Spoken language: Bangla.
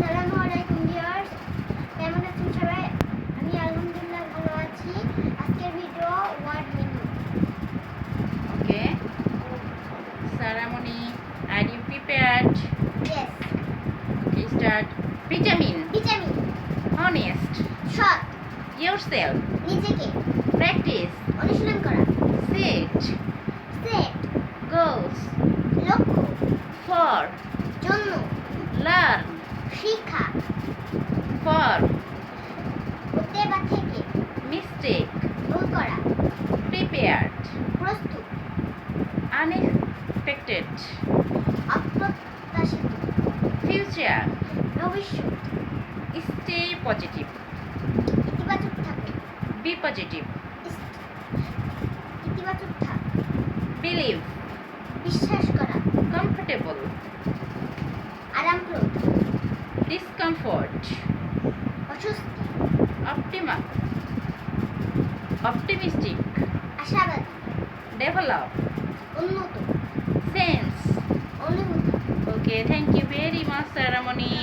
আসসালামু আলাইকুম ভিউয়ার্স, কেমন আছেন সবাই? আমি আলহামদুলিল্লাহ ভালো আছি। আজকের video word meaning. Okay. Ceremony. Are you prepared? Yes. Okay, start. Vitamin. Vitamin, Honest. সৎ, Yourself. নিজেকে, Practice. অনুশীলন করা, Set. Set, Goals. লক্ষ্য, For. জন্য, Learn. শিক্ষা, For. হতে বা থেকে, Mistake. ভুল করা, Prepared. প্রস্তুত, Unexpected. অপ্রত্যাশিত, Future. ভবিষ্যৎ, Stay positive. ইতিবাচক থাকে, Be positive. ইতিবাচক থাক, Believe. বিশ্বাস করা, Comfortable. আরামপ্রদ, Discomfort. অস্বস্তি, Optimistic. আশাবাদী, Develop. উন্নত, Sense. অনুভূতি। Okay, thank you very much, Ceremony.